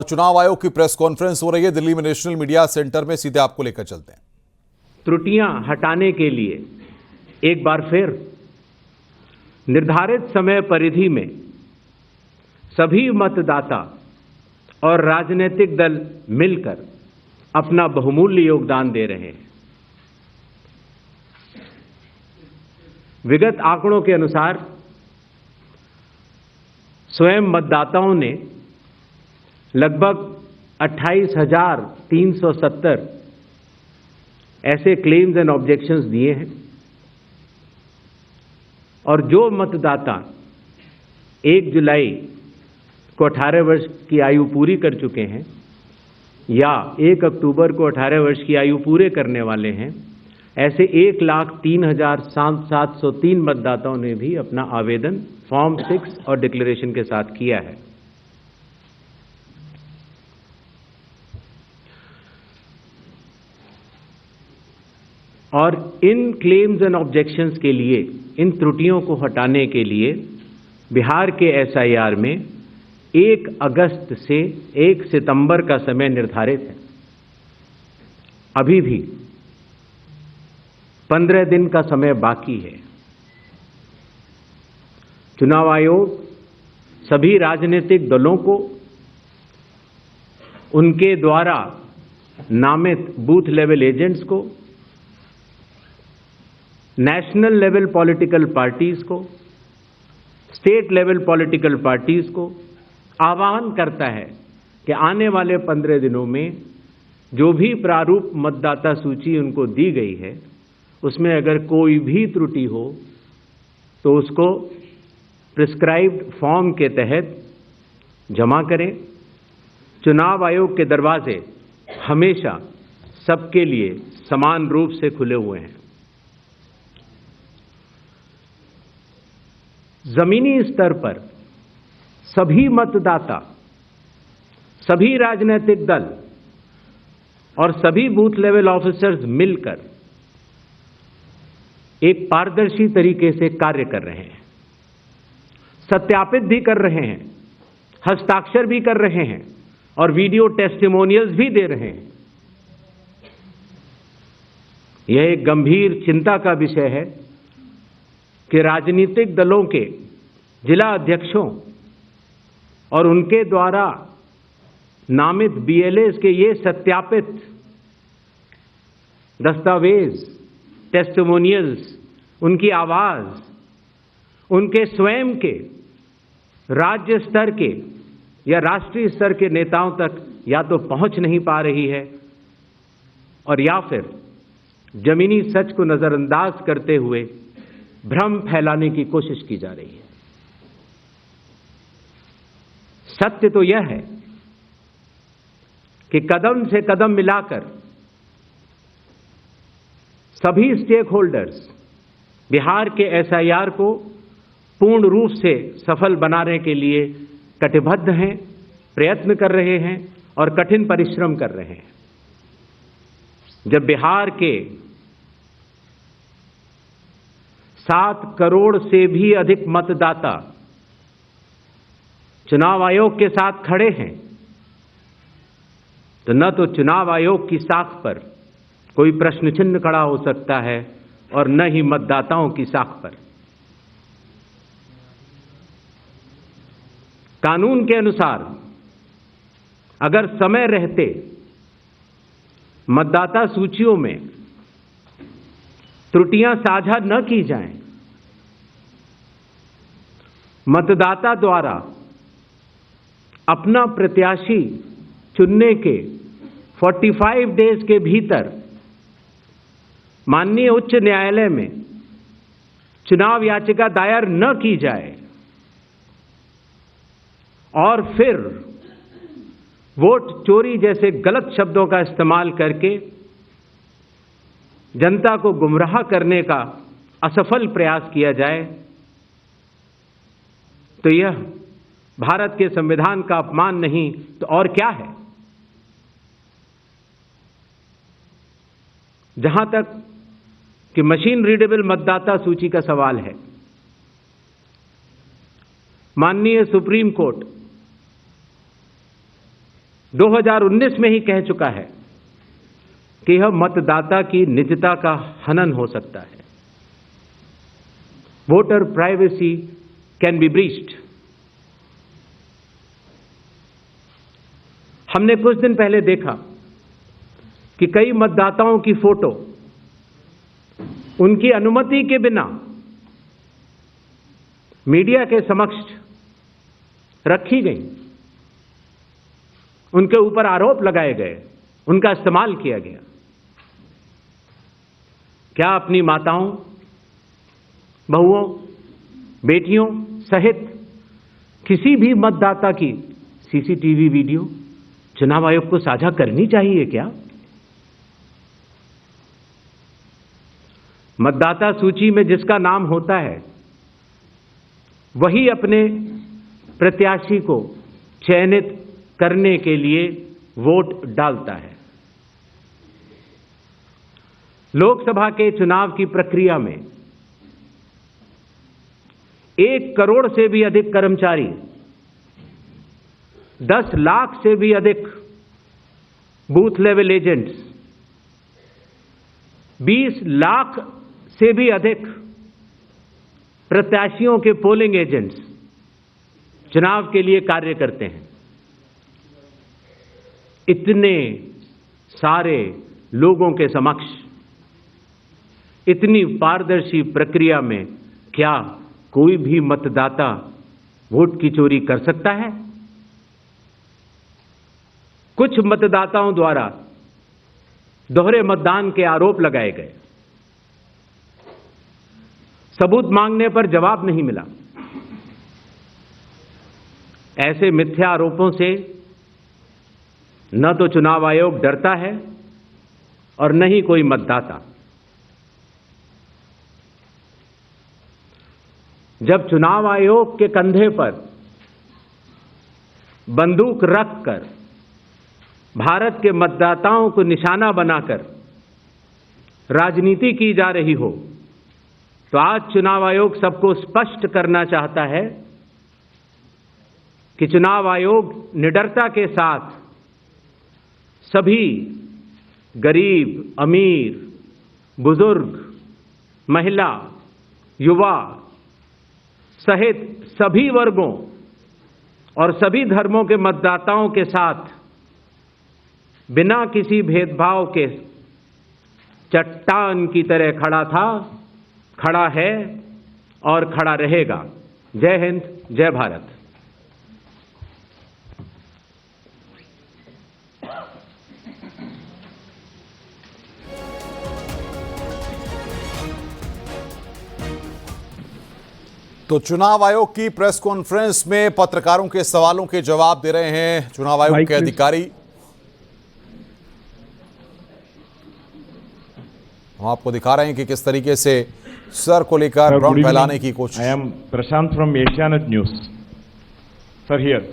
चुनाव आयोग की प्रेस कॉन्फ्रेंस हो रही है दिल्ली में नेशनल मीडिया सेंटर में। सीधे आपको लेकर चलते हैं। त्रुटियां हटाने के लिए एक बार फिर निर्धारित समय परिधि में सभी मतदाता और राजनीतिक दल मिलकर अपना बहुमूल्य योगदान दे रहे हैं। विगत आंकड़ों के अनुसार स्वयं मतदाताओं ने लगभग 28,370 ऐसे क्लेम्स एंड ऑब्जेक्शंस दिए हैं और जो मतदाता 1 जुलाई को 18 वर्ष की आयु पूरी कर चुके हैं या 1 अक्टूबर को 18 वर्ष की आयु पूरे करने वाले हैं, ऐसे 1,03,703 मतदाताओं ने भी अपना आवेदन फॉर्म 6 और डिक्लेरेशन के साथ किया है। और इन क्लेम्स एंड ऑब्जेक्शंस के लिए, इन त्रुटियों को हटाने के लिए बिहार के एसआईआर में 1 अगस्त से 1 सितंबर का समय निर्धारित है। अभी भी 15 दिन का समय बाकी है। चुनाव आयोग सभी राजनीतिक दलों को उनके द्वारा नामित बूथ लेवल एजेंट्स को, नेशनल लेवल पॉलिटिकल पार्टीज को, स्टेट लेवल पॉलिटिकल पार्टीज को आह्वान करता है कि आने वाले 15 दिनों में जो भी प्रारूप मतदाता सूची उनको दी गई है उसमें अगर कोई भी त्रुटि हो तो उसको प्रिस्क्राइब्ड फॉर्म के तहत जमा करें। चुनाव आयोग के दरवाजे हमेशा सबके लिए समान रूप से खुले हुए हैं। जमीनी स्तर पर सभी मतदाता, सभी राजनीतिक दल और सभी बूथ लेवल ऑफिसर्स मिलकर एक पारदर्शी तरीके से कार्य कर रहे हैं, सत्यापित भी कर रहे हैं, हस्ताक्षर भी कर रहे हैं और वीडियो टेस्टिमोनियल्स भी दे रहे हैं। यह एक गंभीर चिंता का विषय है कि राजनीतिक दलों के जिला अध्यक्षों और उनके द्वारा नामित बीएलएस के ये सत्यापित दस्तावेज, टेस्टिमोनियल्स, उनकी आवाज उनके स्वयं के राज्य स्तर के या राष्ट्रीय स्तर के नेताओं तक या तो पहुंच नहीं पा रही है और या फिर जमीनी सच को नजरअंदाज करते हुए भ्रम फैलाने की कोशिश की जा रही है। सत्य तो यह है कि कदम से कदम मिलाकर सभी स्टेक होल्डर्स बिहार के एसआईआर को पूर्ण रूप से सफल बनाने के लिए कटिबद्ध हैं, प्रयत्न कर रहे हैं और कठिन परिश्रम कर रहे हैं। जब बिहार के 7 करोड़ से भी अधिक मतदाता चुनाव आयोग के साथ खड़े हैं तो न तो चुनाव आयोग की साख पर कोई प्रश्न चिन्ह खड़ा हो सकता है और न ही मतदाताओं की साख पर। कानून के अनुसार अगर समय रहते मतदाता सूचियों में त्रुटियां साझा न की जाएं, मतदाता द्वारा अपना प्रत्याशी चुनने के 45 डेज के भीतर माननीय उच्च न्यायालय में चुनाव याचिका दायर न की जाए और फिर वोट चोरी जैसे गलत शब्दों का इस्तेमाल करके जनता को गुमराह करने का असफल प्रयास किया जाए तो यह भारत के संविधान का अपमान नहीं तो और क्या है। जहां तक कि मशीन रीडेबल मतदाता सूची का सवाल है, माननीय सुप्रीम कोर्ट 2019 में ही कह चुका है कि यह मतदाता की निजता का हनन हो सकता है। Voter privacy can be breached. हमने कुछ दिन पहले देखा कि कई मतदाताओं की फोटो उनकी अनुमति के बिना मीडिया के समक्ष रखी गई, उनके ऊपर आरोप लगाए गए, उनका इस्तेमाल किया गया। क्या अपनी माताओं, बहुओं, बेटियों सहित किसी भी मतदाता की सीसीटीवी वीडियो चुनाव आयोग को साझा करनी चाहिए क्या? मतदाता सूची में जिसका नाम होता है वही अपने प्रत्याशी को चयनित करने के लिए वोट डालता है। लोकसभा के चुनाव की प्रक्रिया में 1 करोड़ से भी अधिक कर्मचारी, 10 लाख से भी अधिक बूथ लेवल एजेंट्स, 20 लाख से भी अधिक प्रत्याशियों के पोलिंग एजेंट्स चुनाव के लिए कार्य करते हैं। इतने सारे लोगों के समक्ष इतनी पारदर्शी प्रक्रिया में क्या कोई भी मतदाता वोट की चोरी कर सकता है? कुछ मतदाताओं द्वारा दोहरे मतदान के आरोप लगाए गए। सबूत मांगने पर जवाब नहीं मिला। ऐसे मिथ्या आरोपों से न तो चुनाव आयोग डरता है और न ही कोई मतदाता। जब चुनाव आयोग के कंधे पर बंदूक रखकर भारत के मतदाताओं को निशाना बनाकर राजनीति की जा रही हो, तो आज चुनाव आयोग सबको स्पष्ट करना चाहता है कि चुनाव आयोग निडरता के साथ सभी गरीब, अमीर, बुजुर्ग, महिला, युवा सहित सभी वर्गों और सभी धर्मों के मतदाताओं के साथ बिना किसी भेदभाव के चट्टान की तरह खड़ा था, खड़ा है और खड़ा रहेगा। जय हिंद, जय भारत। तो चुनाव आयोग की प्रेस कॉन्फ्रेंस में पत्रकारों के सवालों के जवाब दे रहे हैं चुनाव आयोग के अधिकारी। हम आपको दिखा रहे हैं कि किस तरीके से सर को लेकर भ्रम फैलाने की कोशिश। I am Prashant from Asianet News. Sir, here.